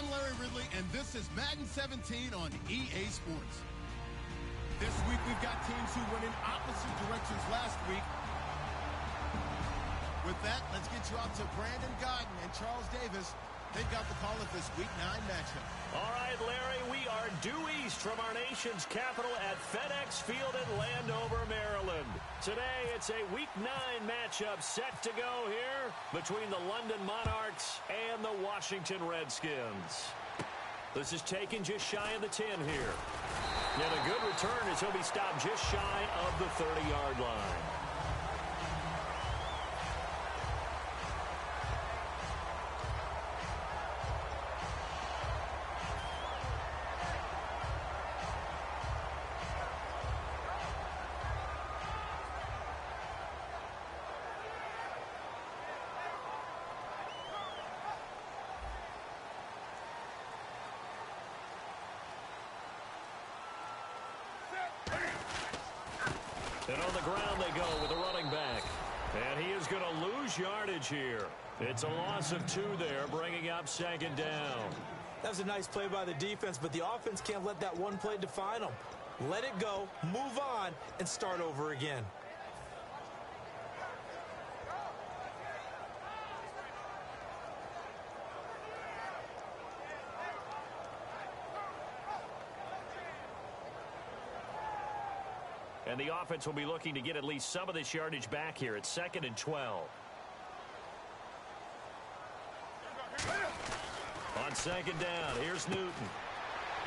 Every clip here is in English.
I'm Larry Ridley, and this is Madden 17 on EA Sports. This week, we've got teams who went in opposite directions last week. With that, let's get you out to Brandon Godden and Charles Davis. They've got the call of this Week 9 matchup. All right, Larry, we are due east from our nation's capital at FedEx Field in Landover, Maryland. Today, it's a Week 9 matchup set to go here between the London Monarchs and the Washington Redskins. This is taken just shy of the 10 here. And a good return as he'll be stopped just shy of the 30-yard line. And on the ground they go with the running back. And he is going to lose yardage here. It's a loss of 2 there, bringing up second down. That was a nice play by the defense, but the offense can't let that one play define them. Let it go, move on, and start over again. And the offense will be looking to get at least some of this yardage back here at 2nd and 12. On 2nd down, here's Newton.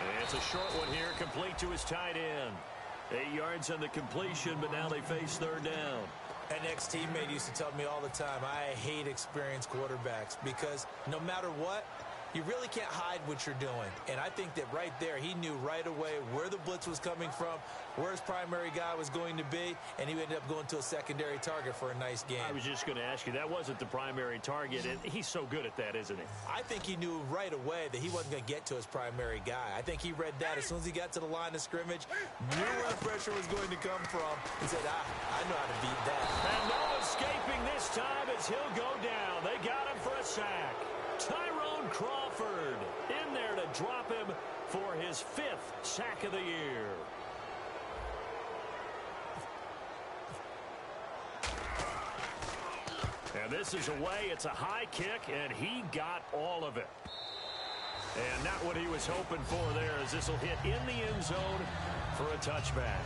And it's a short one here, complete to his tight end. 8 yards on the completion, but now they face 3rd down. An ex-teammate used to tell me all the time, I hate experienced quarterbacks because no matter what, you really can't hide what you're doing. And I think that right there, he knew right away where the blitz was coming from, where his primary guy was going to be, and he ended up going to a secondary target for a nice game. I was just going to ask you, that wasn't the primary target, and he's so good at that, isn't he? I think he knew right away that he wasn't going to get to his primary guy. I think he read that as soon as he got to the line of scrimmage, knew where the pressure was going to come from, and said, I know how to beat that. And no escaping this time as he'll go down. They got him for a sack. Tyrone Crawford in there to drop him for his 5th sack of the year. And this is away. It's a high kick, and he got all of it. And not what he was hoping for there, as this will hit in the end zone for a touchback.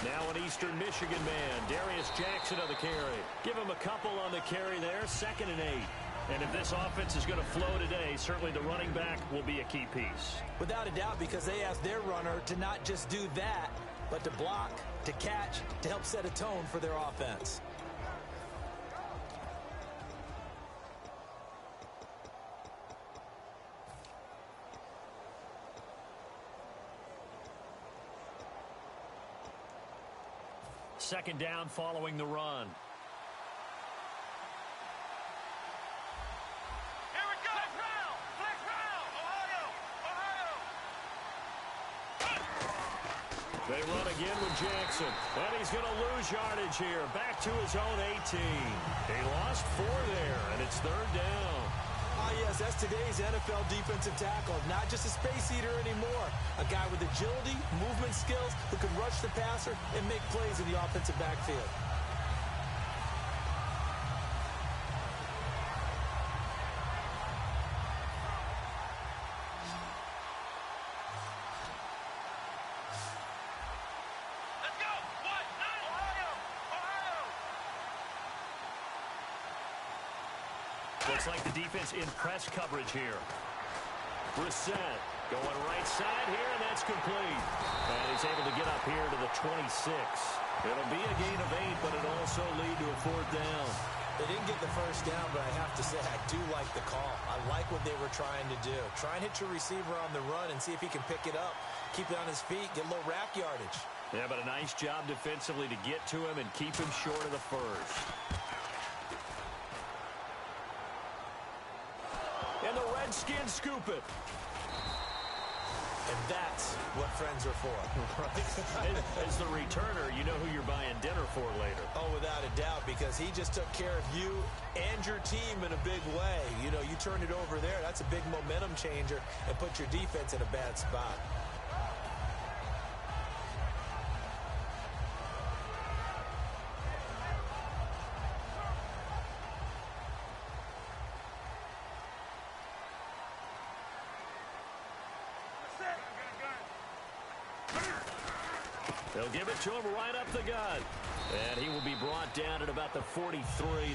Now an Eastern Michigan man, Darius Jackson on the carry. Give him a couple on the carry there, 2nd and 8. And if this offense is going to flow today, certainly the running back will be a key piece. Without a doubt, because they asked their runner to not just do that, but to block, to catch, to help set a tone for their offense. Second down following the run. Here we go! Flex round! Ohio! They run again with Jackson. And he's going to lose yardage here. Back to his own 18. He lost 4 there, and it's 3rd down. Ah, yes, that's today's NFL defensive tackle. Not just a space eater anymore. A guy with agility, movement skills, who can rush the passer and make plays in the offensive backfield. Let's go! 1-9! Ohio! Looks like the defense in press coverage here. Brissett going right side here, and that's complete. And he's able to get up here to the 26. It'll be a gain of 8, but it'll also lead to a 4th down. They didn't get the first down, but I have to say I do like the call. I like what they were trying to do. Try and hit your receiver on the run and see if he can pick it up, keep it on his feet, get a little rack yardage. Yeah, but a nice job defensively to get to him and keep him short of the first. And the Redskins scoop it. And that's what friends are for. Right. As the returner, you know who you're buying dinner for later. Oh, without a doubt, because he just took care of you and your team in a big way. You know, you turned it over there. That's a big momentum changer and put your defense in a bad spot. They'll give it to him right up the gut. And he will be brought down at about the 43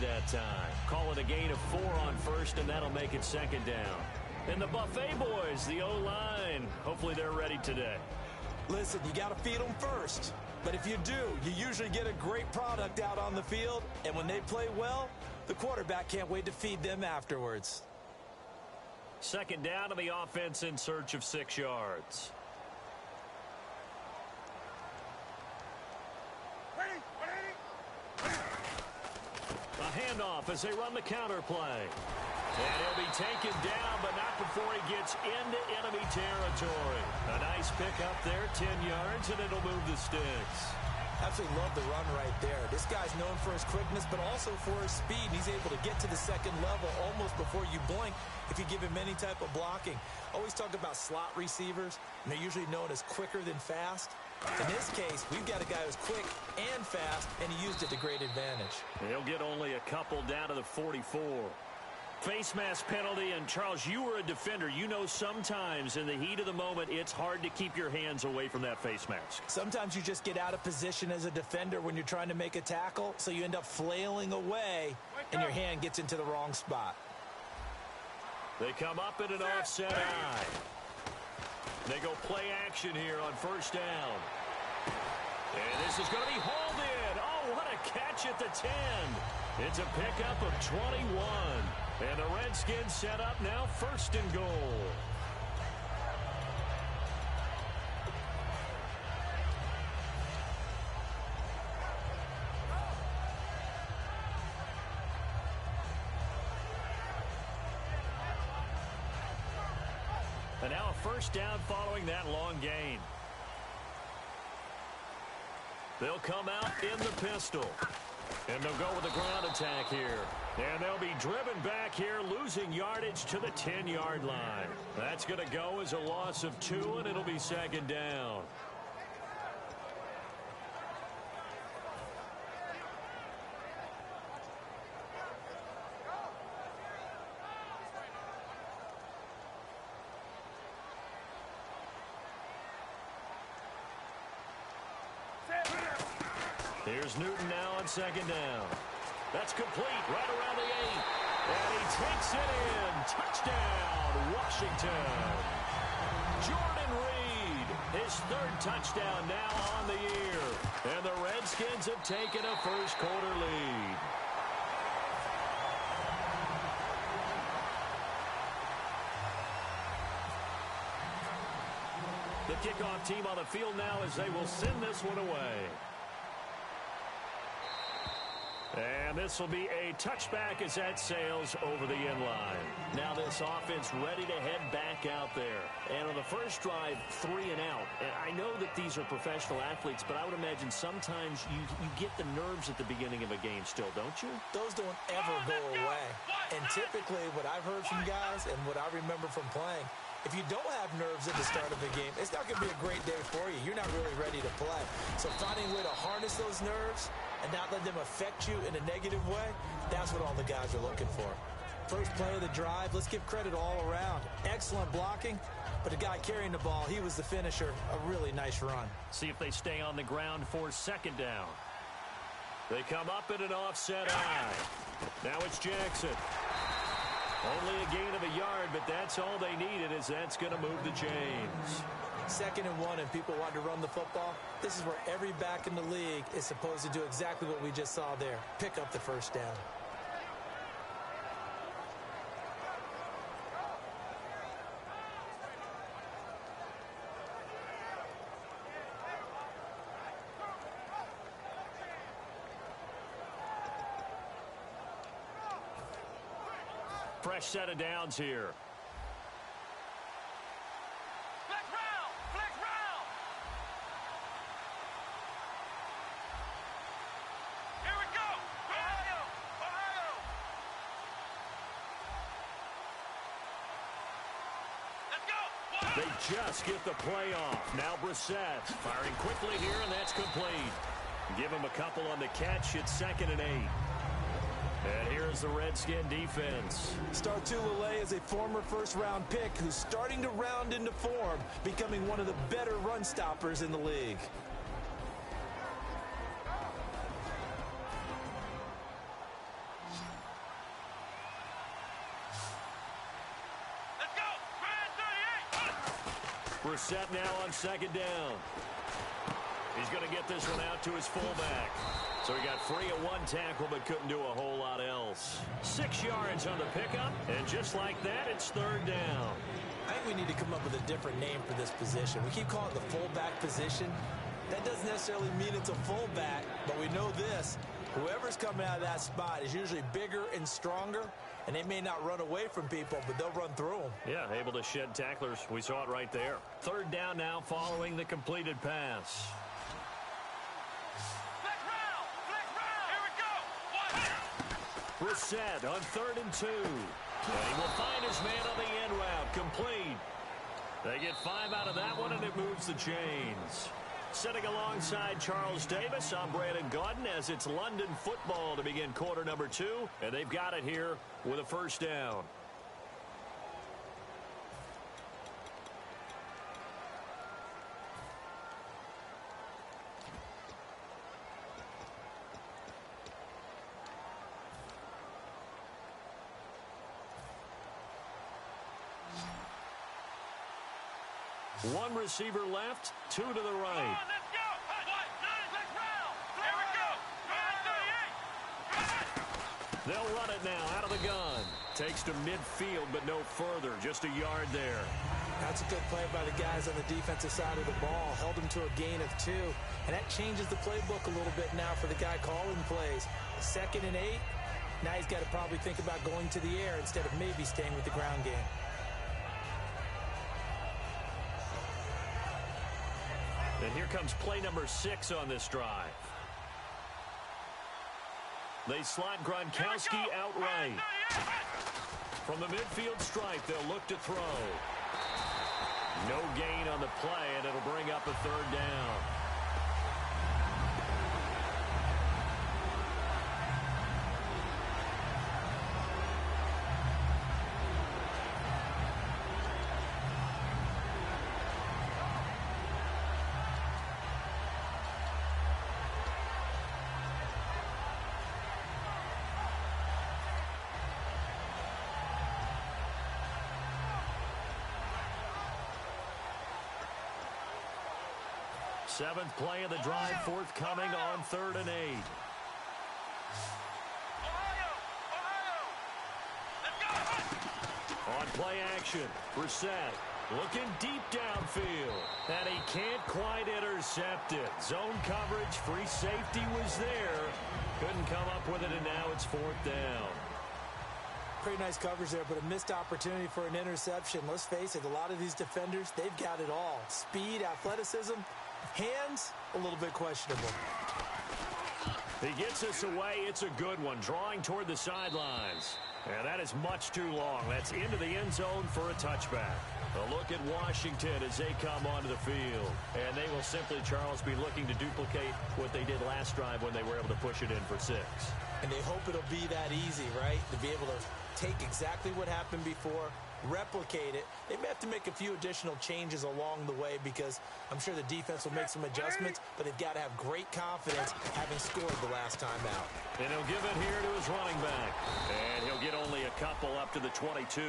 that time. Call it a gain of 4 on first, and that'll make it 2nd down. And the Buffet boys, the O-line, hopefully they're ready today. Listen, you got to feed them first. But if you do, you usually get a great product out on the field. And when they play well, the quarterback can't wait to feed them afterwards. 2nd down to the offense in search of 6 yards. A handoff as they run the counter play. And he'll be taken down, but not before he gets into enemy territory. A nice pickup there, 10 yards, and it'll move the sticks. Absolutely love the run right there. This guy's known for his quickness, but also for his speed. He's able to get to the 2nd level almost before you blink if you give him any type of blocking. Always talk about slot receivers, and they're usually known as quicker than fast. In this case, we've got a guy who's quick and fast, and he used it to great advantage. He'll get only a couple down to the 44. Face mask penalty, and Charles, you were a defender. You know sometimes in the heat of the moment, it's hard to keep your hands away from that face mask. Sometimes you just get out of position as a defender when you're trying to make a tackle, so you end up flailing away, and your hand gets into the wrong spot. They come up in an offset eye. They go play action here on 1st down. And this is going to be hauled in. Oh, what a catch at the 10. It's a pickup of 21. And the Redskins set up now 1st and goal. And now a 1st down following that long gain. They'll come out in the pistol. And they'll go with the ground attack here. And they'll be driven back here, losing yardage to the 10-yard line. That's going to go as a loss of 2, and it'll be 2nd down. Here's Newton now on 2nd down. That's complete right around the 8. And he takes it in. Touchdown, Washington. Jordan Reed, his 3rd touchdown now on the year. And the Redskins have taken a first-quarter lead. The kickoff team on the field now as they will send this one away. And this will be a touchback as that sails over the end line. Now this offense ready to head back out there. And on the first drive, 3 and out. And I know that these are professional athletes, but I would imagine sometimes you get the nerves at the beginning of a game still, don't you? Those don't ever go away. And typically what I've heard from guys and what I remember from playing, if you don't have nerves at the start of a game, it's not going to be a great day for you. You're not really ready to play. So finding a way to harness those nerves and not let them affect you in a negative way, that's what all the guys are looking for. First play of the drive, let's give credit all around. Excellent blocking, but the guy carrying the ball, he was the finisher. A really nice run. See if they stay on the ground for 2nd down. They come up in an offset eye. Now it's Jackson. Only a gain of a yard, but that's all they needed as that's going to move the chains. 2nd and 1 and people want to run the football, this is where every back in the league is supposed to do exactly what we just saw there. Pick up the first down. Fresh set of downs here. Flex round! Flex round! Here we go! Ohio! Ohio! Let's go! They just get the play off. Now Brissett firing quickly here, and that's complete. Give him a couple on the catch. It's 2nd and 8. And here's the Redskin defense. Startulele is a former first-round pick who's starting to round into form, becoming one of the better run stoppers in the league. Let's go! Grand 38! Brissett now on 2nd down. He's going to get this one out to his fullback. So he got free of one tackle but couldn't do a whole lot else. 6 yards on the pickup, and just like that, it's 3rd down. I think we need to come up with a different name for this position. We keep calling it the fullback position. That doesn't necessarily mean it's a fullback, but we know this. Whoever's coming out of that spot is usually bigger and stronger, and they may not run away from people, but they'll run through them. Yeah, able to shed tacklers. We saw it right there. 3rd down now following the completed pass. Brissett on 3rd and 2. And he will find his man on the end route. Complete. They get 5 out of that one, and it moves the chains. Sitting alongside Charles Davis, I'm Brandon Gaudin as it's London football to begin quarter number 2. And they've got it here with a 1st down. One receiver left, 2 to the right. Let's go! Let's round! Here we go! They'll run it now out of the gun. Takes to midfield, but no further. Just a yard there. That's a good play by the guys on the defensive side of the ball. Held him to a gain of 2. And that changes the playbook a little bit now for the guy calling plays. 2nd and 8. Now he's got to probably think about going to the air instead of maybe staying with the ground game. And here comes play number 6 on this drive. They slot Gronkowski outright. From the midfield stripe, they'll look to throw. No gain on the play, and it'll bring up a 3rd down. Seventh play of the drive forthcoming on 3rd and 8. On play action, Brissett looking deep downfield, and he can't quite intercept it. Zone coverage, free safety was there. Couldn't come up with it, and now it's 4th down. Pretty nice coverage there, but a missed opportunity for an interception. Let's face it, a lot of these defenders, they've got it all. Speed, athleticism, hands, a little bit questionable. He gets us away. It's a good one, drawing toward the sidelines. And that is much too long. That's into the end zone for a touchback. A look at Washington as they come onto the field. And they will simply, Charles, be looking to duplicate what they did last drive when they were able to push it in for 6. And they hope it'll be that easy, right? To be able to take exactly what happened before, replicate it. They may have to make a few additional changes along the way because I'm sure the defense will make some adjustments, but they've got to have great confidence having scored the last time out. And he'll give it here to his running back. And he'll get only a couple up to the 22.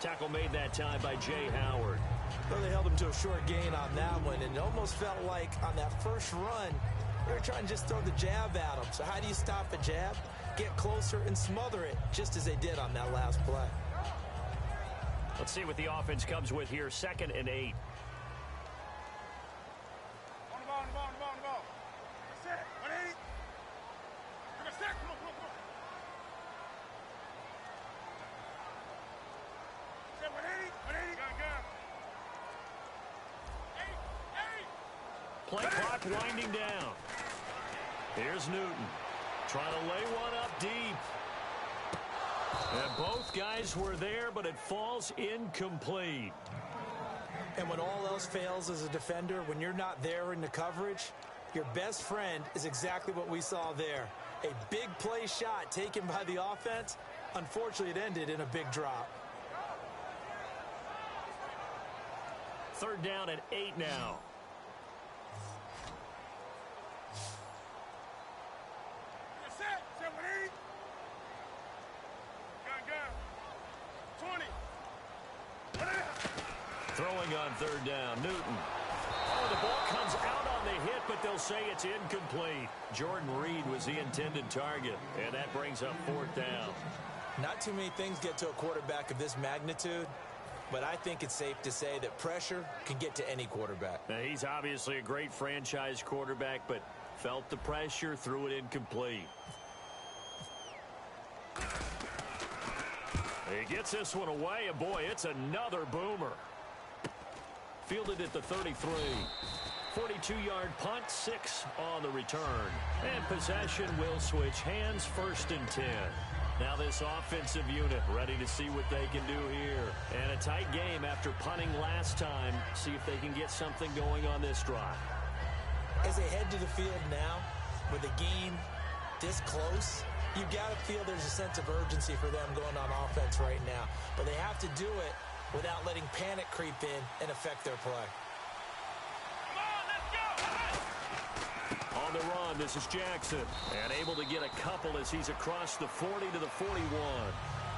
Tackle made that time by Jay Howard. Well, they held him to a short gain on that one, and it almost felt like on that first run, they were trying to just throw the jab at him. So how do you stop a jab? Get closer and smother it, just as they did on that last play. Let's see what the offense comes with here. 2nd and 8. On the ball, on the ball, on the ball, on the ball. That's it. 180. That's it. Come on, come on, come on. That's it. 180. 180. Gun, gun. 8. Play clock winding down. Here's Newton. Trying to lay one up deep. And both guys were there, but it falls incomplete. And when all else fails as a defender, when you're not there in the coverage, your best friend is exactly what we saw there. A big play shot taken by the offense. Unfortunately, it ended in a big drop. 3rd down and 8 now. That's it. That's it. 180. Gun, gun. 20. 180. Throwing on 3rd down, Newton. Oh, the ball comes out on the hit, but they'll say it's incomplete. Jordan Reed was the intended target, and that brings up 4th down. Not too many things get to a quarterback of this magnitude, but I think it's safe to say that pressure can get to any quarterback. Now, he's obviously a great franchise quarterback, but felt the pressure, threw it incomplete. He gets this one away, and boy, it's another boomer. Fielded at the 33. 42-yard punt, 6 on the return. And possession will switch hands, 1st and 10. Now this offensive unit ready to see what they can do here. And a tight game after punting last time. See if they can get something going on this drive. As they head to the field now, with the game this close, you've got to feel there's a sense of urgency for them going on offense right now. But they have to do it without letting panic creep in and affect their play. Come on, let's go. On the run, this is Jackson. And able to get a couple as he's across the 40 to the 41.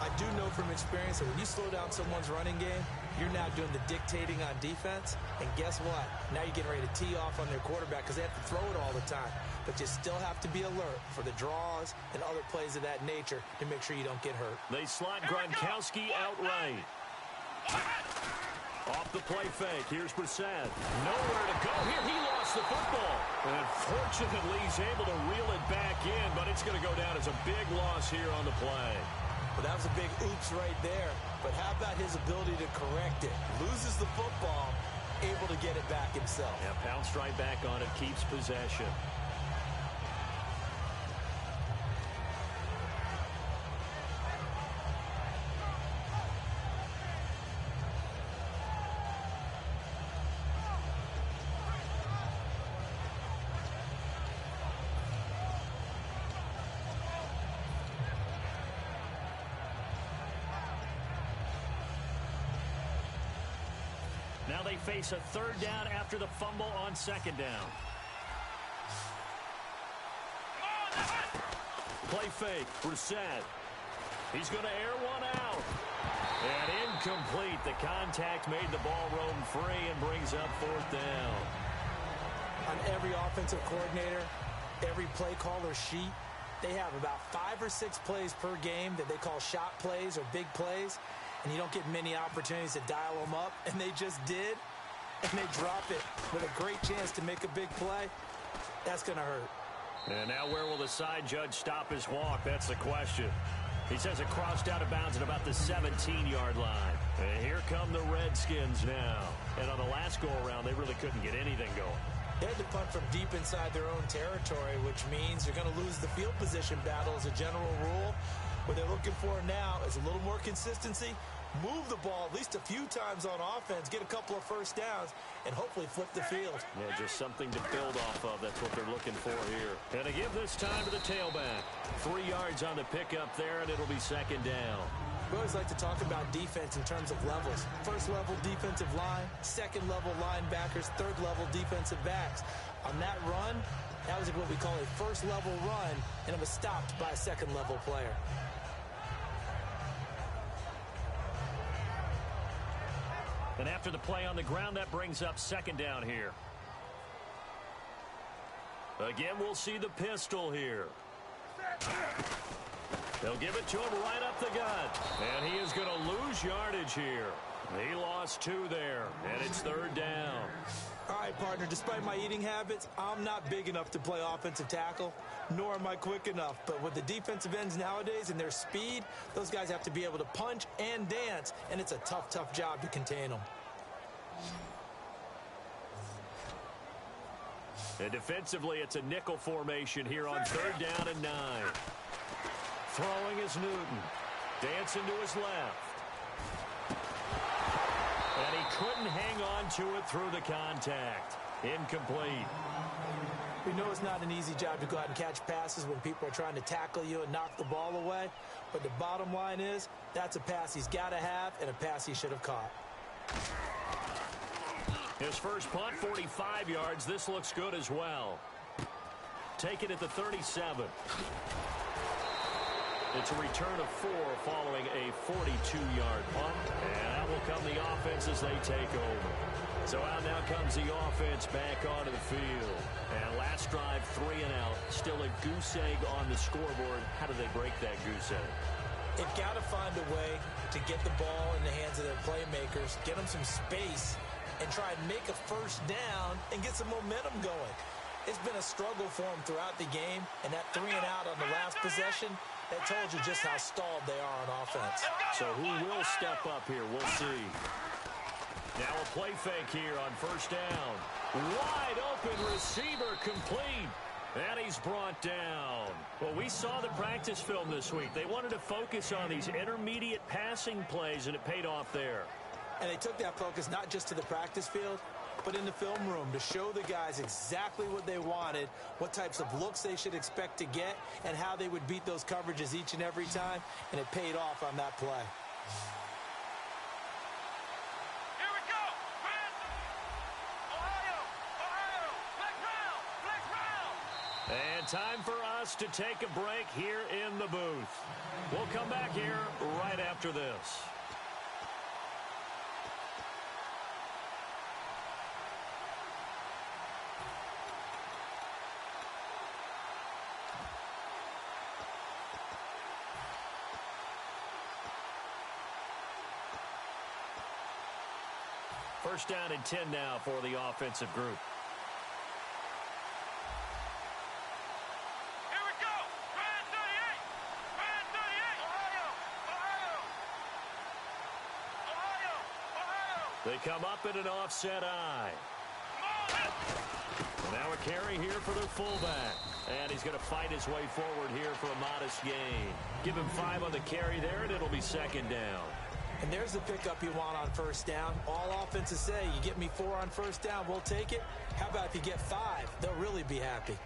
I do know from experience that when you slow down someone's running game, you're now doing the dictating on defense. And guess what? Now you're getting ready to tee off on their quarterback because they have to throw it all the time. But you still have to be alert for the draws and other plays of that nature to make sure you don't get hurt. They slot Gronkowski outright. Off the play fake. Here's Brissett. Nowhere to go here. He lost the football. And fortunately, he's able to reel it back in, but it's going to go down as a big loss here on the play. Well, that was a big oops right there. But how about his ability to correct it? Loses the football, able to get it back himself. Yeah, pounced right back on it, keeps possession. Now they face a 3rd down after the fumble on 2nd down. Play fake, Brissett. He's going to air one out. And incomplete. The contact made the ball roam free and brings up 4th down. On every offensive coordinator, every play caller sheet, they have about 5 or 6 plays per game that they call shot plays or big plays. And you don't get many opportunities to dial them up, and they just did, and they drop it with a great chance to make a big play. That's going to hurt. And now where will the side judge stop his walk? That's the question. He says it crossed out of bounds at about the 17-yard line. And here come the Redskins now. And on the last go-around, they really couldn't get anything going. They had to punt from deep inside their own territory, which means you're going to lose the field position battle as a general rule. What they're looking for now is a little more consistency, move the ball at least a few times on offense, get a couple of first downs, and hopefully flip the field. Yeah, just something to build off of. That's what they're looking for here. And to give this time to the tailback. 3 yards on the pickup there, and it'll be 2nd down. We always like to talk about defense in terms of levels. First level defensive line, second level linebackers, third level defensive backs. On that run, that was what we call a first level run, and it was stopped by a second level player. And after the play on the ground, that brings up second down here. Again, we'll see the pistol here. They'll give it to him right up the gut. And he is going to lose yardage here. He lost 2 there, and it's third down. All right, partner, despite my eating habits, I'm not big enough to play offensive tackle, nor am I quick enough. But with the defensive ends nowadays and their speed, those guys have to be able to punch and dance, and it's a tough, tough job to contain them. And defensively, it's a nickel formation here on third down and 9. Throwing is Newton. Dancing to his left. And he couldn't hang on to it through the contact. Incomplete. We know it's not an easy job to go out and catch passes when people are trying to tackle you and knock the ball away. But the bottom line is, that's a pass he's got to have and a pass he should have caught. His first punt, 45 yards. This looks good as well. Take it at the 37. It's a return of 4 following a 42-yard punt. And out will come the offense as they take over. So out now comes the offense back onto the field. And last drive, 3 and out. Still a goose egg on the scoreboard. How do they break that goose egg? They've got to find a way to get the ball in the hands of their playmakers, get them some space, and try and make a first down and get some momentum going. It's been a struggle for them throughout the game, and that 3 and out on the last possession, that told you just how stalled they are on offense. So who will step up here? We'll see. Now a play fake here on first down. Wide open receiver complete. And he's brought down. Well, we saw the practice film this week. They wanted to focus on these intermediate passing plays, and it paid off there. And they took that focus not just to the practice field, but in the film room to show the guys exactly what they wanted, what types of looks they should expect to get, and how they would beat those coverages each and every time, and it paid off on that play. Here we go! Ohio! Ohio! Black round! And time for us to take a break here in the booth. We'll come back here right after this. First down and 10 now for the offensive group. Here we go! Brand 38! Brand 38! Ohio! Ohio! Ohio! They come up in an offset eye. And now a carry here for their fullback. And he's going to fight his way forward here for a modest gain. Give him 5 on the carry there, and it'll be second down. And there's the pickup you want on first down. All offenses say, you get me 4 on first down, we'll take it. How about if you get 5? They'll really be happy.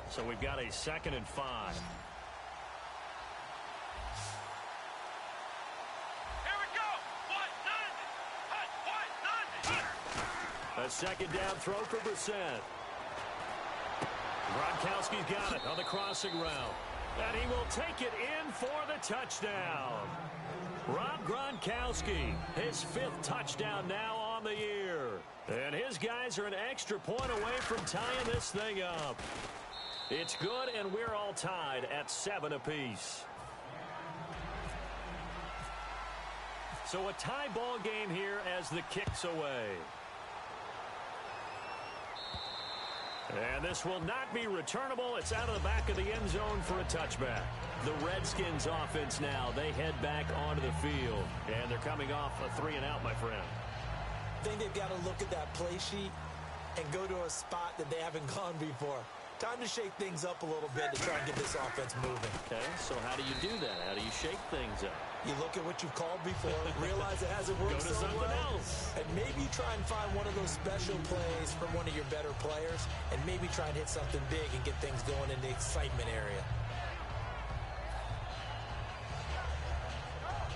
So we've got a 2nd and 5. A second down throw for Brissett. Gronkowski's got it on the crossing route. And he will take it in for the touchdown. Rob Gronkowski, his 5th touchdown now on the year. And his guys are an extra point away from tying this thing up. It's good, and we're all tied at 7 apiece. So a tie ball game here as the kick's away. And this will not be returnable. It's out of the back of the end zone for a touchback. The Redskins offense now. They head back onto the field. And they're coming off a 3 and out, my friend. I think they've got to look at that play sheet and go to a spot that they haven't gone before. Time to shake things up a little bit to try and get this offense moving. Okay, so how do you do that? How do you shake things up? You look at what you've called before, realize it hasn't worked Go to so something well, else. and maybe try and find one of those special plays from one of your better players, and maybe try and hit something big and get things going in the excitement area.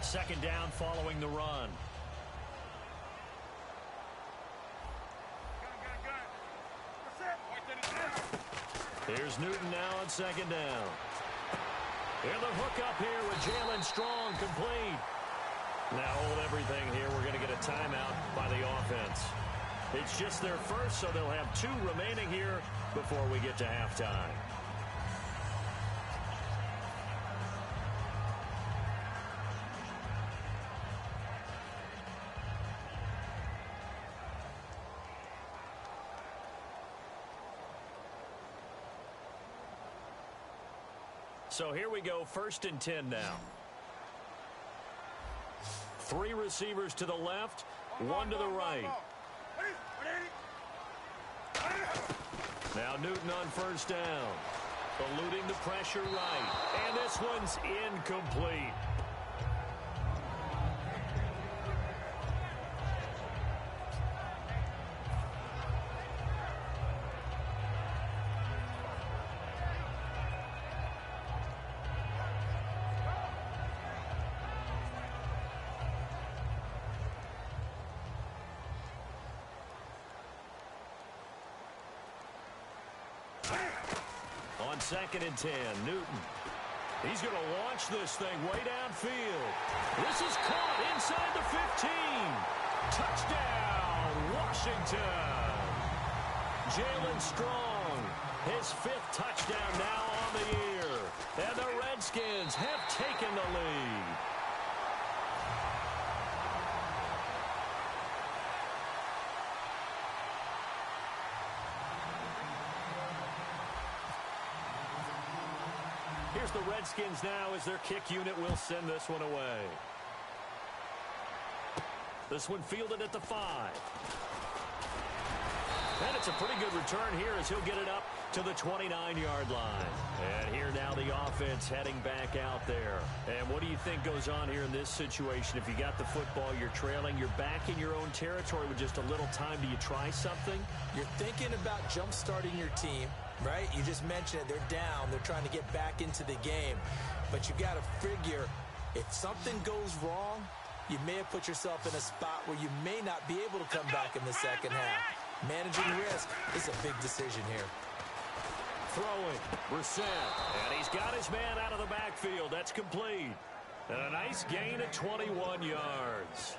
Second down following the run. Gun. That's it. Here's Newton now on second down. And the hook up here with Jalen Strong complete. Now hold everything here. We're going to get a timeout by the offense. It's just their first, so they'll have 2 remaining here before we get to halftime. So here we go, 1st and 10 now. 3 receivers to the left, 1 to the right. Now Newton on 1st down. Eluding the pressure right. And this one's incomplete. On 2nd and 10, Newton. He's going to launch this thing way downfield. This is caught inside the 15. Touchdown, Washington. Jalen Strong, his 5th touchdown now on the year. And the Redskins have taken the lead. Here's the Redskins now as their kick unit will send this one away. This one fielded at the 5. And it's a pretty good return here as he'll get it up to the 29-yard line. And here now the offense heading back out there. And what do you think goes on here in this situation? If you got the football, you're trailing, you're back in your own territory with just a little time. Do you try something? You're thinking about jump-starting your team, right? You just mentioned it. They're down. They're trying to get back into the game. But you got to figure if something goes wrong, you may have put yourself in a spot where you may not be able to come back in the second half. Managing risk is a big decision here. Throwing, Brissett, and he's got his man out of the backfield. That's complete. And a nice gain of 21 yards.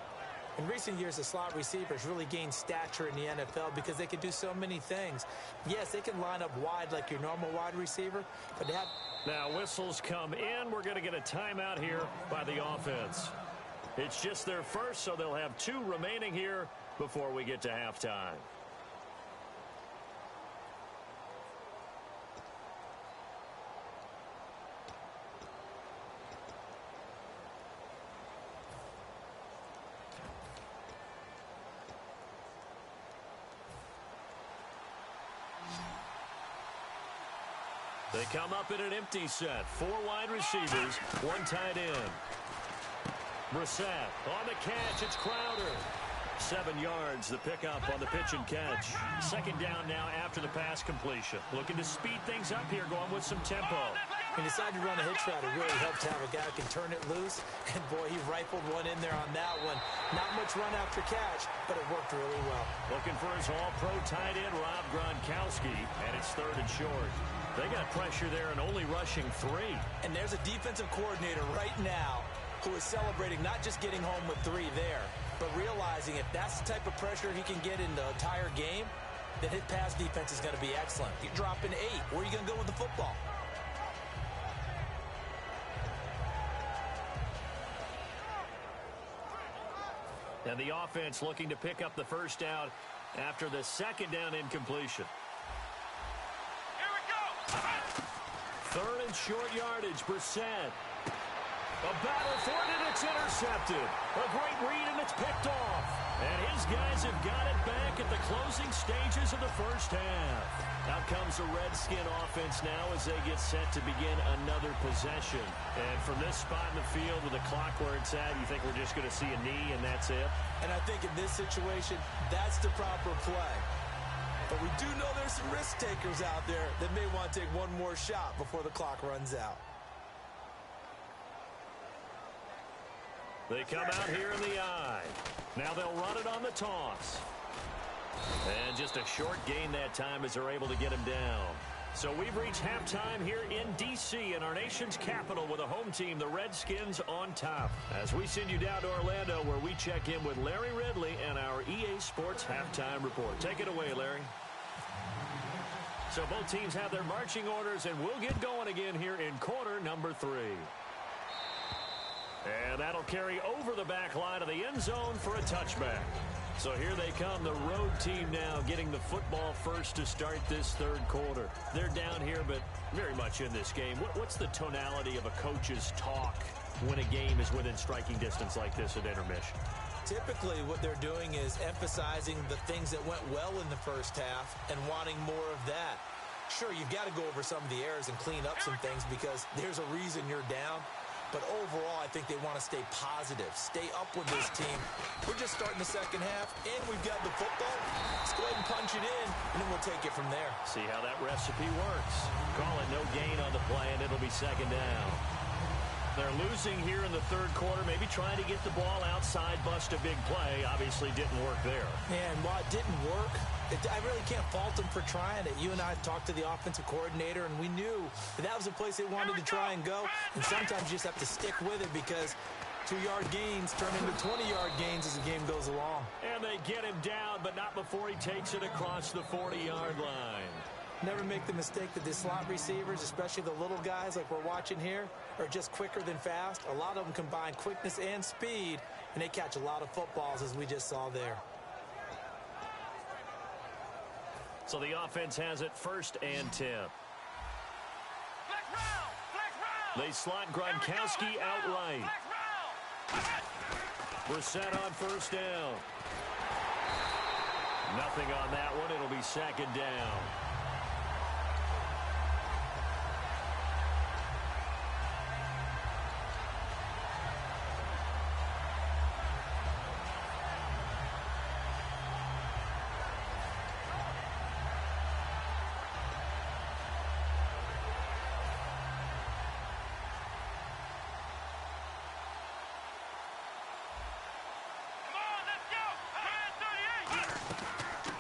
In recent years, the slot receivers really gained stature in the NFL because they can do so many things. Yes, they can line up wide like your normal wide receiver, but they have... Now whistles come in. We're going to get a timeout here by the offense. It's just their first, so they'll have 2 remaining here before we get to halftime. They come up in an empty set. 4 wide receivers, 1 tight end. Brissett on the catch. It's Crowder. 7 yards, the pickup on the pitch and catch. 2nd down now after the pass completion. Looking to speed things up here, going with some tempo. He decided to run a hitch route. It really helped to have a guy who can turn it loose. And, boy, he rifled one in there on that one. Not much run after catch, but it worked really well. Looking for his all-pro tight end, Rob Gronkowski, and it's 3rd and short. They got pressure there and only rushing 3. And there's a defensive coordinator right now who is celebrating not just getting home with 3 there, but realizing if that's the type of pressure he can get in the entire game, then his pass defense is going to be excellent. You're dropping 8. Where are you going to go with the football? And the offense looking to pick up the 1st down after the 2nd down incompletion. 3rd and short yardage, Brissett. A battle for it, and it's intercepted. A great read, and it's picked off. And his guys have got it back at the closing stages of the 1st half. Out comes the Redskin offense now as they get set to begin another possession. And from this spot in the field with the clock where it's at, you think we're just going to see a knee and that's it? And I think in this situation, that's the proper play. But we do know there's some risk takers out there that may want to take one more shot before the clock runs out. They come out here in the eye. Now they'll run it on the toss. And just a short gain that time as they're able to get him down. So we've reached halftime here in D.C. in our nation's capital with a home team, the Redskins, on top. As we send you down to Orlando where we check in with Larry Ridley and our EA Sports halftime report. Take it away, Larry. So both teams have their marching orders, and we'll get going again here in quarter number 3. And that'll carry over the back line of the end zone for a touchback. So here they come, the road team now getting the football first to start this third quarter. They're down here, but very much in this game. What's the tonality of a coach's talk when a game is within striking distance like this at intermission? Typically, what they're doing is emphasizing the things that went well in the first half and wanting more of that. Sure, you've got to go over some of the errors and clean up some things because there's a reason you're down. But overall, I think they want to stay positive, stay up with this team. We're just starting the second half, and we've got the football. Let's go ahead and punch it in, and then we'll take it from there. See how that recipe works. Call it no gain on the play, and it'll be second down. They're losing here in the third quarter, maybe trying to get the ball outside, bust a big play. Obviously didn't work there. And while it didn't work, I really can't fault them for trying it. You and I talked to the offensive coordinator, and we knew that was the place they wanted to try and go. And sometimes you just have to stick with it because 2-yard gains turn into 20-yard gains as the game goes along. And they get him down, but not before he takes it across the 40-yard line. Never make the mistake that the slot receivers, especially the little guys like we're watching here, are just quicker than fast. A lot of them combine quickness and speed, and they catch a lot of footballs, as we just saw there. So the offense has it 1st and 10. They slot Gronkowski out right. Brissett on 1st down. Nothing on that one. It'll be 2nd down.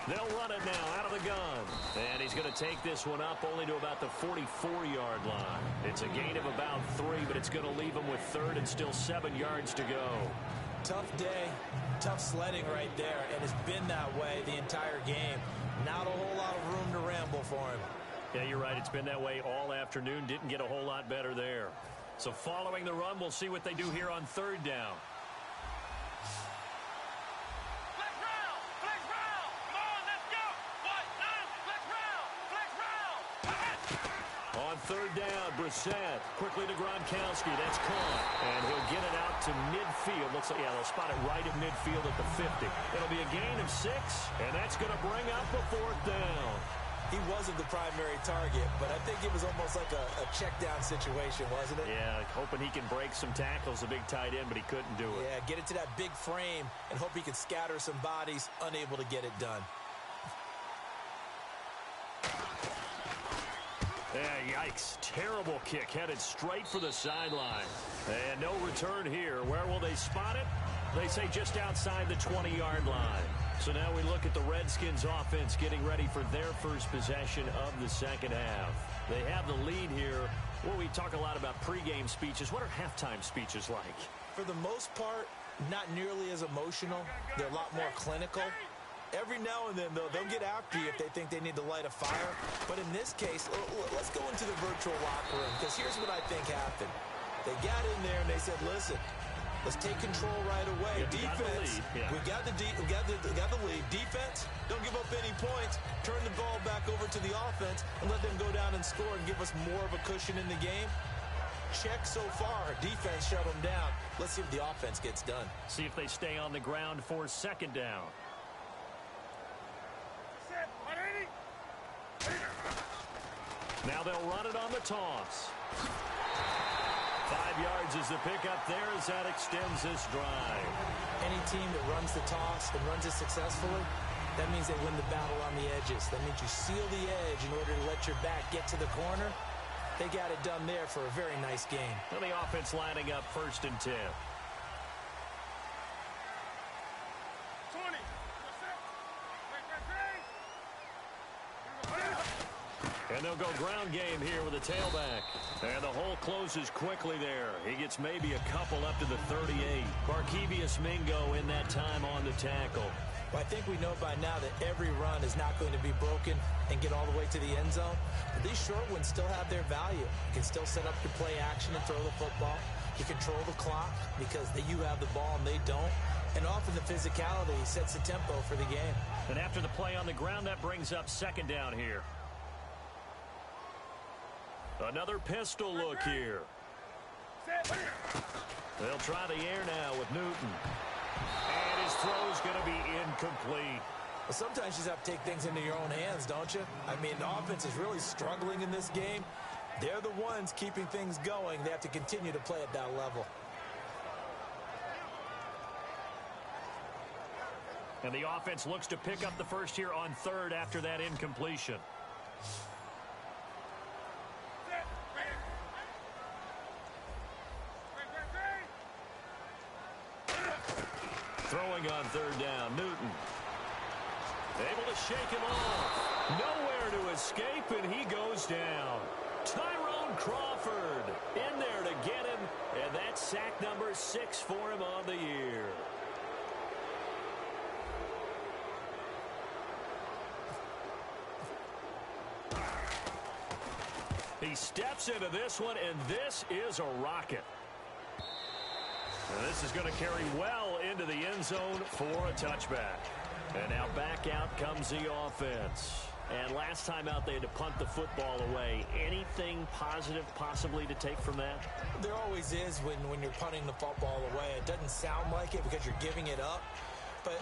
They'll run it now out of the gun. And he's going to take this one up only to about the 44-yard line. It's a gain of about 3, but it's going to leave him with 3rd and still 7 yards to go. Tough day, tough sledding right there, and it's been that way the entire game. Not a whole lot of room to ramble for him. Yeah, you're right. It's been that way all afternoon. Didn't get a whole lot better there. So following the run, we'll see what they do here on 3rd down. On 3rd down, Brissett quickly to Gronkowski. That's caught. And he'll get it out to midfield. Looks like, yeah, they'll spot it right at midfield at the 50. It'll be a gain of 6, and that's going to bring up the 4th down. He wasn't the primary target, but I think it was almost like a check down situation, wasn't it? Yeah, hoping he can break some tackles, a big tight end, but he couldn't do it. Yeah, get it to that big frame and hope he can scatter some bodies, unable to get it done. Yeah, yikes. Terrible kick headed straight for the sideline. And no return here. Where will they spot it? They say just outside the 20-yard line. So now we look at the Redskins offense getting ready for their first possession of the second half. They have the lead here. Well, we talk a lot about pregame speeches. What are halftime speeches like? For the most part, not nearly as emotional. They're a lot more clinical. Every now and then, though, they'll get after you if they think they need to light a fire. But in this case, let's go into the virtual locker room, because here's what I think happened. They got in there and they said, listen, let's take control right away. Defense, we've got the lead. Defense, don't give up any points. Turn the ball back over to the offense and let them go down and score and give us more of a cushion in the game. Check so far. Defense shut them down. Let's see if the offense gets done. See if they stay on the ground for 2nd down. Now they'll run it on the toss. 5 yards is the pickup there as that extends this drive. Any team that runs the toss and runs it successfully, that means they win the battle on the edges. That means you seal the edge in order to let your back get to the corner. They got it done there for a very nice game. And the offense lining up 1st and 10. 20. And And they'll go ground game here with a tailback. And the hole closes quickly there. He gets maybe a couple up to the 38. Barkevius Mingo in that time on the tackle. Well, I think we know by now that every run is not going to be broken and get all the way to the end zone. But these short ones still have their value. You can still set up your play action and throw the football. You control the clock because you have the ball and they don't. And often the physicality sets the tempo for the game. And after the play on the ground, that brings up second down here. Another pistol look here. They'll try the air now with Newton. And his throw's going to be incomplete. Well, sometimes you just have to take things into your own hands, don't you? I mean, the offense is really struggling in this game. They're the ones keeping things going. They have to continue to play at that level. And the offense looks to pick up the first here on third after that incompletion. Throwing on third down, Newton. Able to shake him off. Nowhere to escape, and he goes down. Tyrone Crawford in there to get him, and that's sack number 6 for him on the year. He steps into this one, and this is a rocket. And this is going to carry well into the end zone for a touchback. And now back out comes the offense. And last time out, they had to punt the football away. Anything positive possibly to take from that? There always is when you're punting the football away. It doesn't sound like it because you're giving it up. But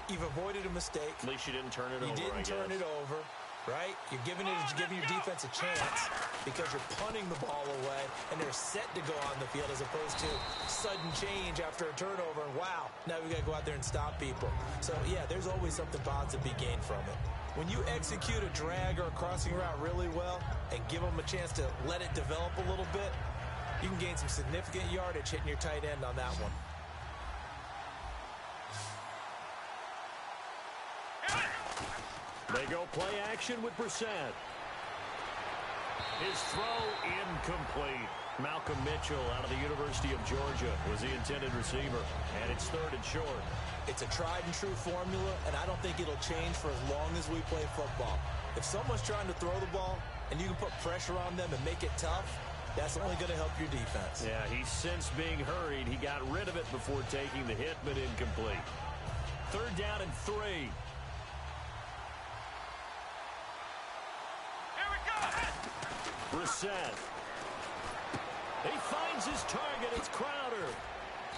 you've avoided a mistake. At least you didn't turn it over, You didn't turn it over. Right? You're giving your defense a chance because you're punting the ball away and they're set to go on the field as opposed to sudden change after a turnover. And wow, now we got to go out there and stop people. So, yeah, there's always something positive to be gained from it. When you execute a drag or a crossing route really well and give them a chance to let it develop a little bit, you can gain some significant yardage hitting your tight end on that one. They go play action with Brissett. His throw incomplete. Malcolm Mitchell out of the University of Georgia was the intended receiver. And it's third and short. It's a tried and true formula, and I don't think it'll change for as long as we play football. If someone's trying to throw the ball and you can put pressure on them and make it tough, that's only going to help your defense. Yeah, he's since being hurried. He got rid of it before taking the hit, but incomplete. Third down and 3. Brissett. He finds his target. It's Crowder.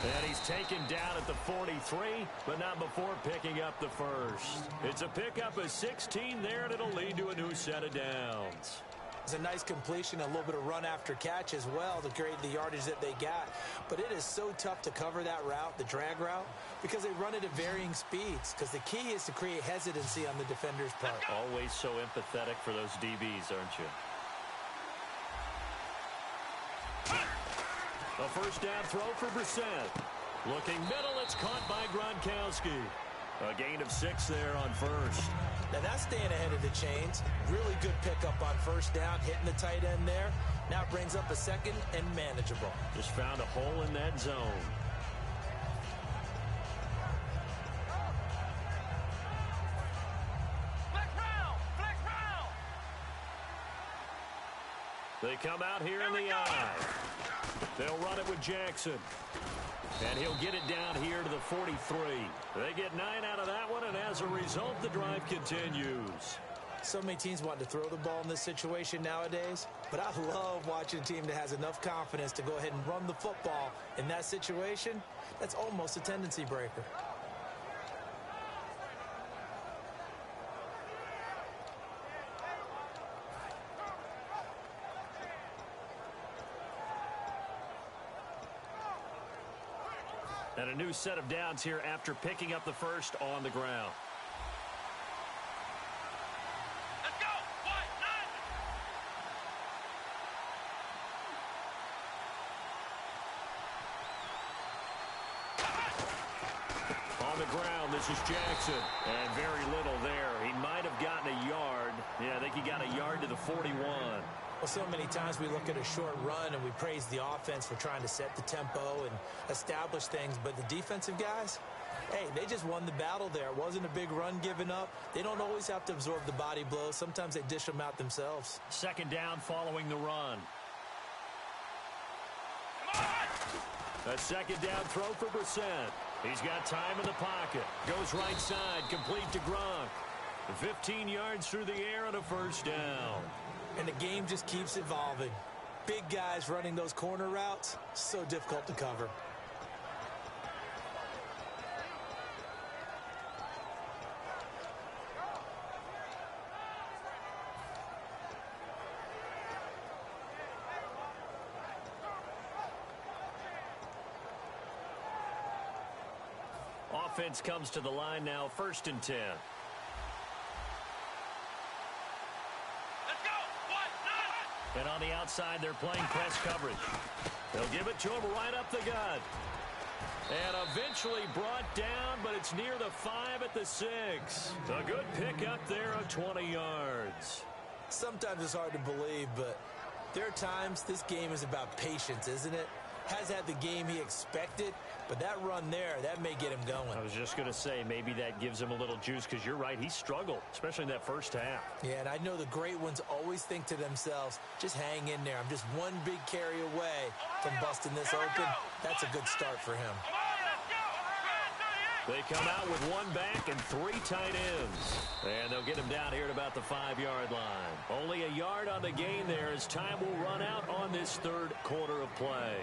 And he's taken down at the 43, but not before picking up the first. It's a pickup of 16 there, and it'll lead to a new set of downs. It's a nice completion, a little bit of run after catch as well to create the yardage that they got. But it is so tough to cover that route, the drag route, because they run it at varying speeds. Because the key is to create hesitancy on the defender's part. Always so empathetic for those DBs, aren't you? A first down throw for Brissett. Looking middle, it's caught by Gronkowski. A gain of 6 there on first. Now that's staying ahead of the chains. Really good pickup on first down, hitting the tight end there. Now it brings up a second and manageable. Just found a hole in that zone. They come out here in the eye. They'll run it with Jackson. And he'll get it down here to the 43. They get 9 out of that one, and as a result, the drive continues. So many teams want to throw the ball in this situation nowadays, but I love watching a team that has enough confidence to go ahead and run the football in that situation. That's almost a tendency breaker. And a new set of downs here after picking up the first on the ground. Let's go! On the ground, This is Jackson. And very little there. He might have gotten a yard. Yeah, I think he got a yard to the 41. Well, so many times we look at a short run and we praise the offense for trying to set the tempo and establish things. But the defensive guys, hey, they just won the battle there. It wasn't a big run given up. They don't always have to absorb the body blows. Sometimes they dish them out themselves. Second down following the run. A second down throw for Brissett. He's got time in the pocket. Goes right side, complete to Gronk. 15 yards through the air and a first down. And the game just keeps evolving. Big guys running those corner routes, so difficult to cover. Offense comes to the line now, 1st and 10. And on the outside, they're playing press coverage. They'll give it to him right up the gut. And eventually brought down, but it's near the 5 at the 6. A good pickup there of 20 yards. Sometimes it's hard to believe, but there are times this game is about patience, isn't it? Has had the game he expected, but that run there, that may get him going. I was just going to say, maybe that gives him a little juice, because you're right, he struggled, especially in that first half. Yeah, and I know the great ones always think to themselves, just hang in there. I'm just one big carry away from busting this open. That's a good start for him. They come out with one back and 3 tight ends. And they'll get him down here at about the 5-yard line. Only a yard on the gain there as time will run out on this third quarter of play.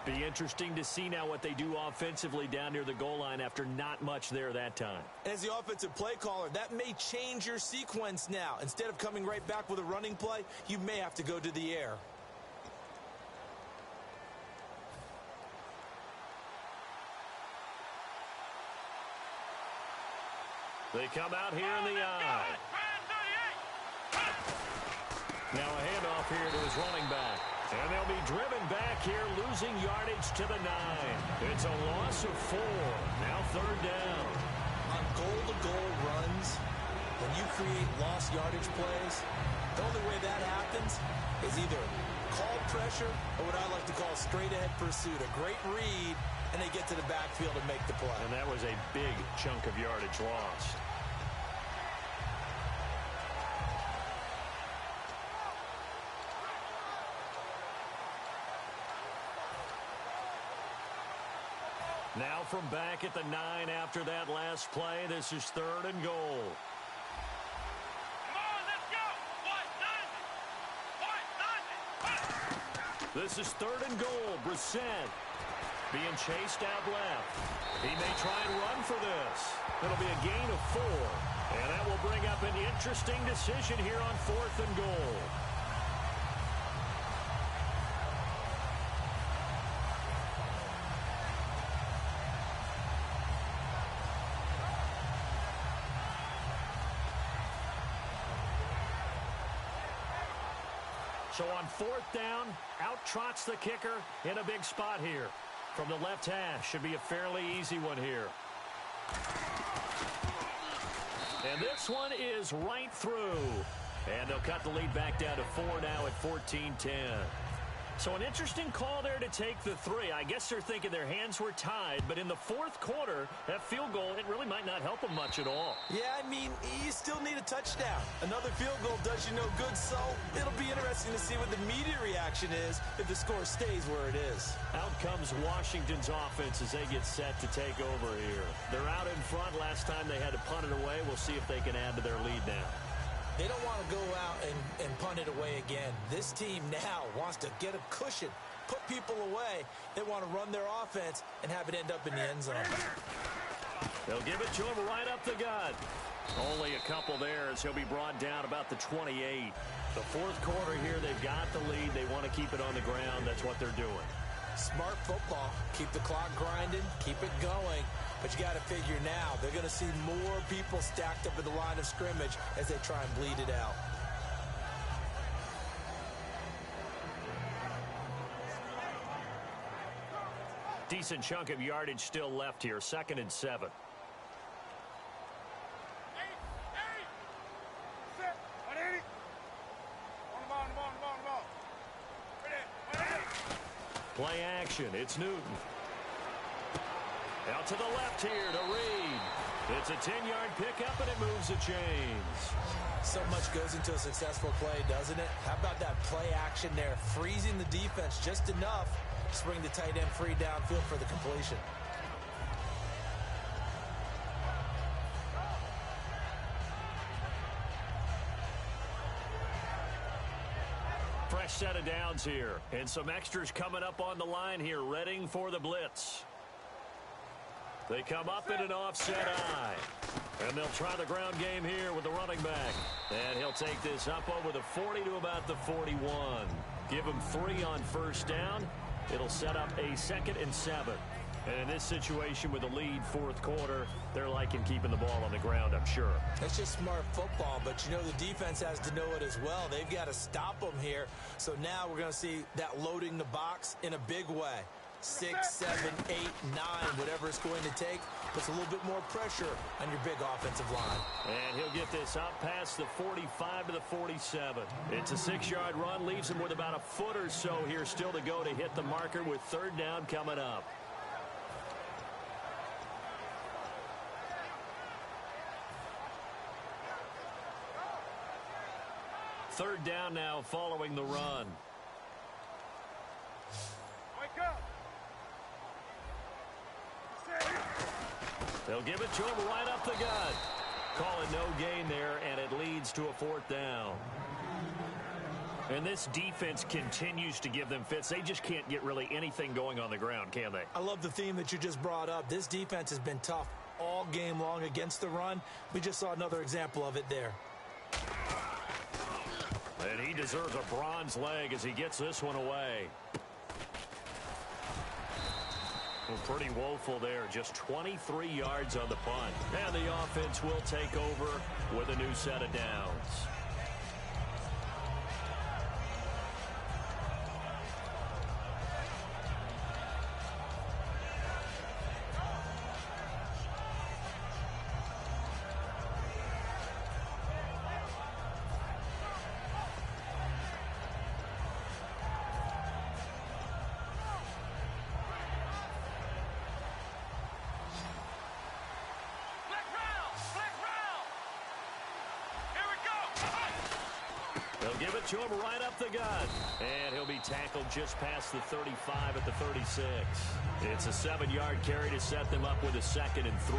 Be interesting to see now what they do offensively down near the goal line after not much there that time. As the offensive play caller, that may change your sequence now. Instead of coming right back with a running play, you may have to go to the air. They come out here in the eye. Now a handoff here to his running back. And they'll be driven back here, losing yardage to the 9. It's a loss of 4. Now 3rd down. On goal-to-goal runs, when you create lost yardage plays, the only way that happens is either called pressure or what I like to call straight-ahead pursuit. A great read, and they get to the backfield and make the play. And that was a big chunk of yardage lost. Now from back at the 9 after that last play, this is 3rd and goal. Come on, let's go. This is 3rd and goal. Brissett being chased out left. He may try and run for this. It'll be a gain of 4. And that will bring up an interesting decision here on 4th and goal. So on 4th down, out trots the kicker in a big spot here. From the left hash, should be a fairly easy one here. And this one is right through. And they'll cut the lead back down to 4 now at 14-10. So an interesting call there to take the 3. I guess they're thinking their hands were tied, but in the 4th quarter, that field goal, it really might not help them much at all. Yeah, I mean, you still need a touchdown. Another field goal does you no good, so it'll be interesting to see what the media reaction is if the score stays where it is. Out comes Washington's offense as they get set to take over here. They're out in front. Last time they had to punt it away. We'll see if they can add to their lead now. They don't want to go out and punt it away again. This team now wants to get a cushion, put people away. They want to run their offense and have it end up in the end zone. They'll give it to him right up the gut. Only a couple there as he'll be brought down about the 28. The 4th quarter here, they've got the lead. They want to keep it on the ground. That's what they're doing. Smart football. Keep the clock grinding. Keep it going. But you got to figure now, they're going to see more people stacked up at the line of scrimmage as they try and bleed it out. Decent chunk of yardage still left here. 2nd and 7. Play action. It's Newton. Out to the left here to Reed. It's a 10-yard pickup, and it moves the chains. So much goes into a successful play, doesn't it? How about that play action there? Freezing the defense just enough to bring the tight end free downfield for the completion. Fresh set of downs here. And some extras coming up on the line here, readying for the blitz. They come up in an offset eye. And they'll try the ground game here with the running back. And he'll take this up over the 40 to about the 41. Give him 3 on first down. It'll set up a 2nd and 7. And in this situation with a lead fourth quarter, they're liking keeping the ball on the ground, I'm sure. That's just smart football, but you know the defense has to know it as well. They've got to stop them here. So now we're going to see that loading the box in a big way. 6, 7, 8, 9, whatever it's going to take, puts a little bit more pressure on your big offensive line. And he'll get this up past the 45 to the 47. It's a 6-yard run, leaves him with about a foot or so here still to go to hit the marker with 3rd down coming up. Third down now following the run. Wake up. They'll give it to him right up the gut. Call it no gain there, and it leads to a 4th down. And this defense continues to give them fits. They just can't get really anything going on the ground, can they? I love the theme that you just brought up. This defense has been tough all game long against the run. We just saw another example of it there. And he deserves a bronze leg as he gets this one away. Well, pretty woeful there. Just 23 yards on the punt. And the offense will take over with a new set of downs. They'll give it to him right up the gut. And he'll be tackled just past the 35 at the 36. It's a 7-yard carry to set them up with a 2nd and 3.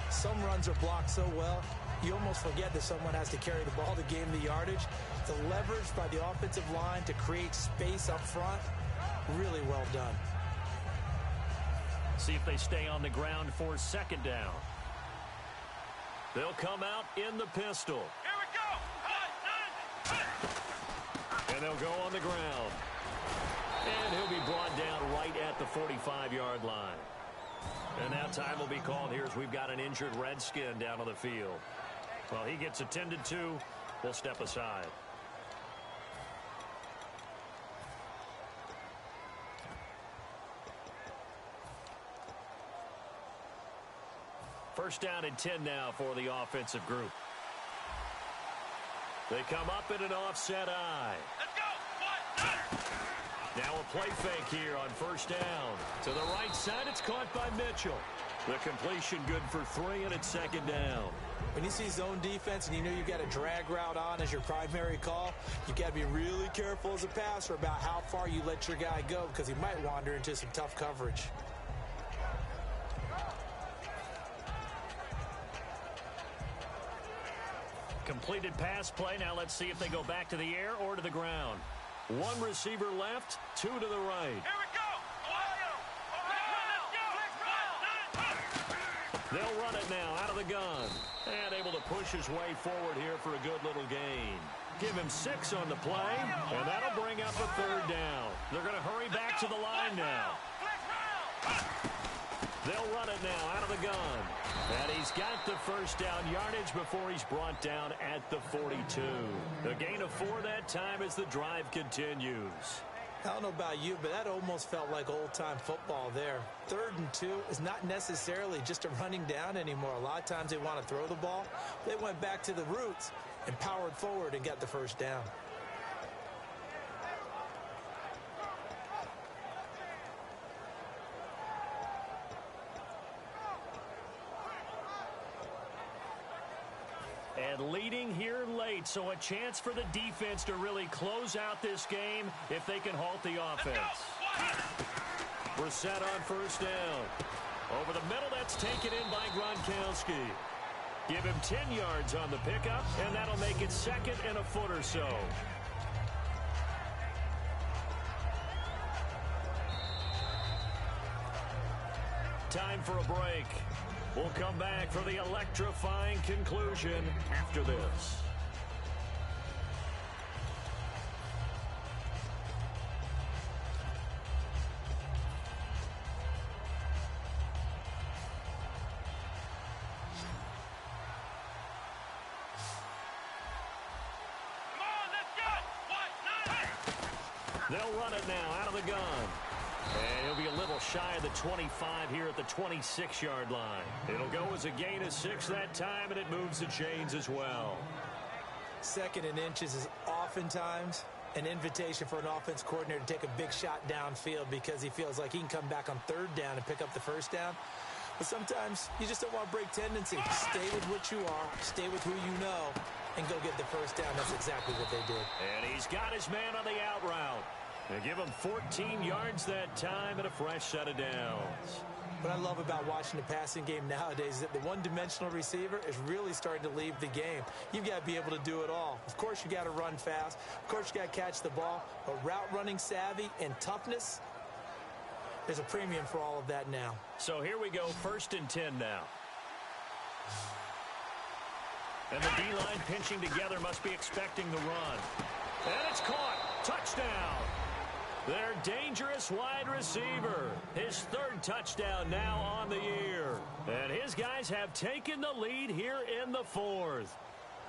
Some runs are blocked so well, you almost forget that someone has to carry the ball to gain the yardage. The leverage by the offensive line to create space up front, really well done. See if they stay on the ground for 2nd down. They'll come out in the pistol. Here we go. And they'll go on the ground. And he'll be brought down right at the 45-yard line. And now time will be called here as we've got an injured Redskin down on the field. Well, he gets attended to. We'll step aside. First down and 10 now for the offensive group. They come up in an offset eye. Let's go. Now a play fake here on first down. To the right side, it's caught by Mitchell. The completion good for 3, and it's 2nd down. When you see zone defense and you know you've got a drag route on as your primary call, you've got to be really careful as a passer about how far you let your guy go because he might wander into some tough coverage. Completed pass play. Now let's see if they go back to the air or to the ground. 1 receiver left, 2 to the right. Here we go. They'll run it now out of the gun. And able to push his way forward here for a good little gain. Give him 6 on the play, and that'll bring up a 3rd down. They're going to hurry back to the line now. They'll run it now out of the gun. And he's got the first down yardage before he's brought down at the 42. The gain of 4 that time as the drive continues. I don't know about you, but that almost felt like old-time football there. 3rd and 2 is not necessarily just a running down anymore. A lot of times they want to throw the ball. They went back to the roots and powered forward and got the first down. And leading here late, so a chance for the defense to really close out this game if they can halt the offense. We're set on first down. Over the middle, that's taken in by Gronkowski. Give him 10 yards on the pickup, and that'll make it second and a foot or so. Time for a break. We'll come back for the electrifying conclusion after this. They'll run it now out of the gun. And he'll be a little shy of the 25 here at the 26-yard line. It'll go as a gain of 6 that time, and it moves the chains as well. Second and inches is oftentimes an invitation for an offense coordinator to take a big shot downfield because he feels like he can come back on third down and pick up the first down. But sometimes you just don't want to break tendency. Stay with what you are, stay with who you know, and go get the first down. That's exactly what they did. And he's got his man on the out route. They give him 14 yards that time and a fresh set of downs. What I love about watching the passing game nowadays is that the one-dimensional receiver is really starting to leave the game. You've got to be able to do it all. Of course, you got to run fast. Of course, you got to catch the ball. But route running savvy and toughness, there's a premium for all of that now. So here we go, 1st and 10 now. And the D-line pinching together must be expecting the run. And it's caught. Touchdown. Their dangerous wide receiver. His 3rd touchdown now on the year. And his guys have taken the lead here in the 4th.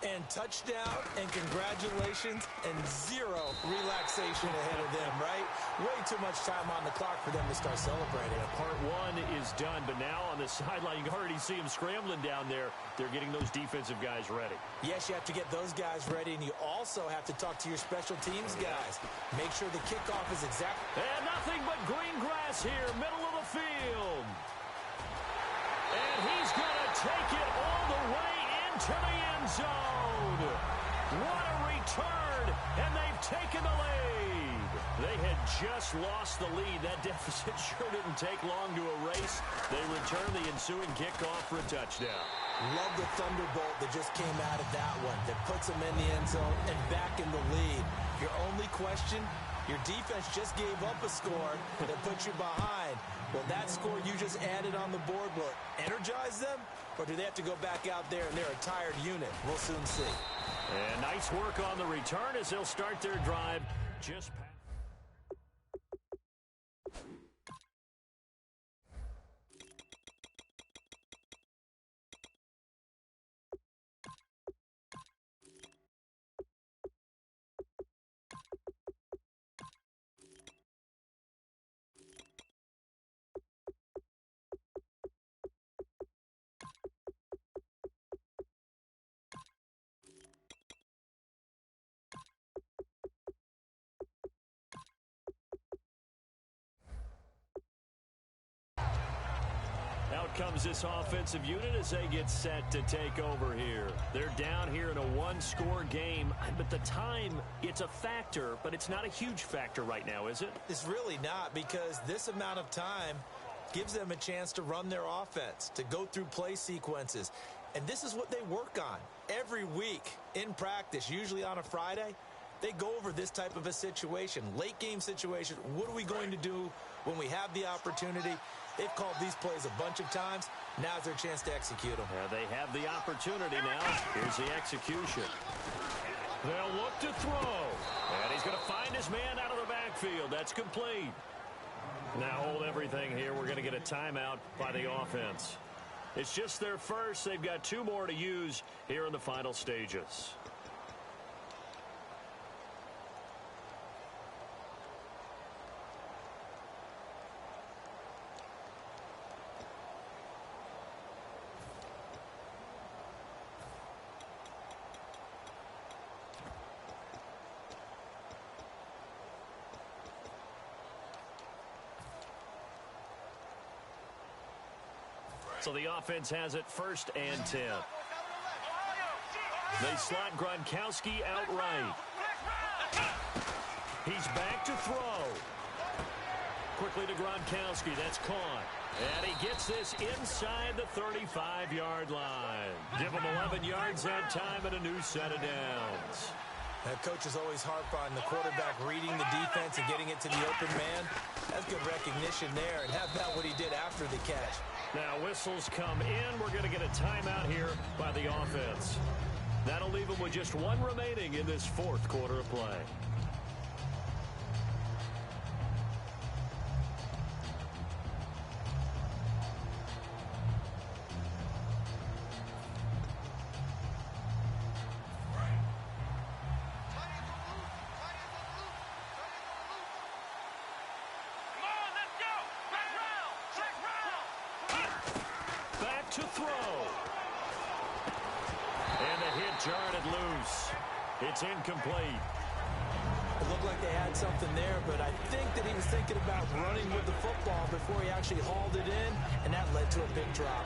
And touchdown and congratulations and 0 relaxation ahead of them, right? Way too much time on the clock for them to start celebrating. Part 1 is done, but now on the sideline, you can already see them scrambling down there. They're getting those defensive guys ready. Yes, you have to get those guys ready, and you also have to talk to your special teams guys. Make sure the kickoff is exact. And nothing but green grass here, middle of the field. And he's going to take it all the way into the end zone. What a return, and they've taken the lead. They had just lost the lead. That deficit sure didn't take long to erase. They return the ensuing kickoff for a touchdown. Love the thunderbolt that just came out of that one. That puts them in the end zone and back in the lead. Your only question, your defense just gave up a score that put you behind. Well, that score you just added on the board, will it energize them? Or do they have to go back out there and they're a tired unit? We'll soon see. And nice work on the return as they'll start their drive just past. Out comes this offensive unit as they get set to take over here. They're down here in a one-score game, but the time, it's a factor, but it's not a huge factor right now, is it? It's really not, because this amount of time gives them a chance to run their offense, to go through play sequences. And this is what they work on every week in practice, usually on a Friday. They go over this type of a situation, late game situation. What are we going to do when we have the opportunity? They've called these plays a bunch of times. Now's their chance to execute them. Yeah, they have the opportunity now. Here's the execution. They'll look to throw. And he's going to find his man out of the backfield. That's complete. Now hold everything here. We're going to get a timeout by the offense. It's just their first. They've got 2 more to use here in the final stages. So the offense has it 1st and 10. They slot Gronkowski out right. He's back to throw. Quickly to Gronkowski. That's caught. And he gets this inside the 35-yard line. Give him 11 yards that time and a new set of downs. That coach is always harp on the quarterback reading the defense and getting it to the open man. That's good recognition there. And how about what he did after the catch? Now whistles come in. We're going to get a timeout here by the offense. That'll leave them with just one remaining in this fourth quarter of play. To throw. And the hit jarred it loose. It's incomplete. It looked like they had something there, but I think that he was thinking about running with the football before he actually hauled it in, and that led to a big drop.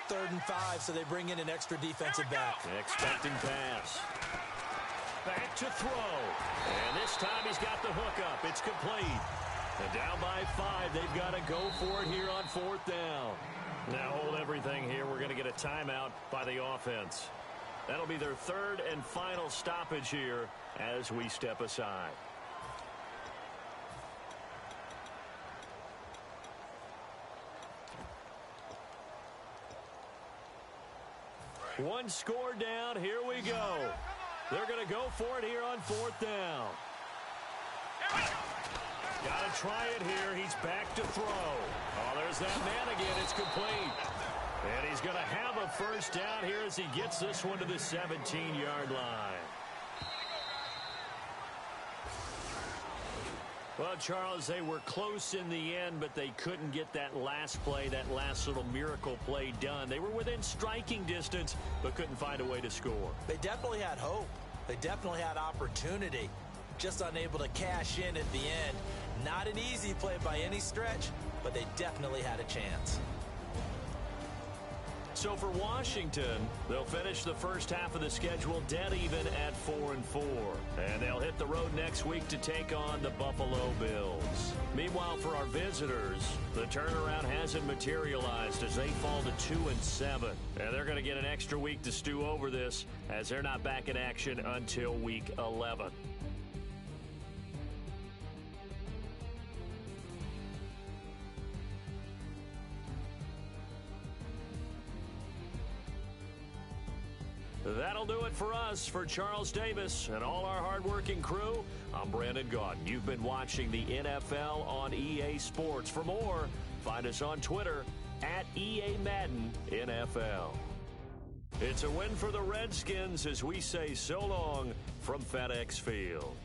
Third and 5, so they bring in an extra defensive back. Expecting pass. Back to throw. And this time he's got the hook up. It's complete. And down by 5. They've got to go for it here on fourth down. Now hold everything here. We're going to get a timeout by the offense. That'll be their third and final stoppage here as we step aside. One score down. Here we go. They're going to go for it here on fourth down. Got to try it here. He's back to throw. Oh, there's that man again. It's complete. And he's going to have a first down here as he gets this one to the 17-yard line. Well, Charles, they were close in the end, but they couldn't get that last play, that last little miracle play done. They were within striking distance, but couldn't find a way to score. They definitely had hope. They definitely had opportunity. Just unable to cash in at the end. Not an easy play by any stretch, but they definitely had a chance. So for Washington, they'll finish the first half of the schedule dead even at 4-4. And they'll hit the road next week to take on the Buffalo Bills. Meanwhile, for our visitors, the turnaround hasn't materialized as they fall to 2-7. And they're going to get an extra week to stew over this as they're not back in action until week 11. That'll do it for us. For Charles Davis and all our hardworking crew, I'm Brandon Gaudin. You've been watching the NFL on EA Sports. For more, find us on Twitter at EA Madden NFL. It's a win for the Redskins as we say so long from FedEx Field.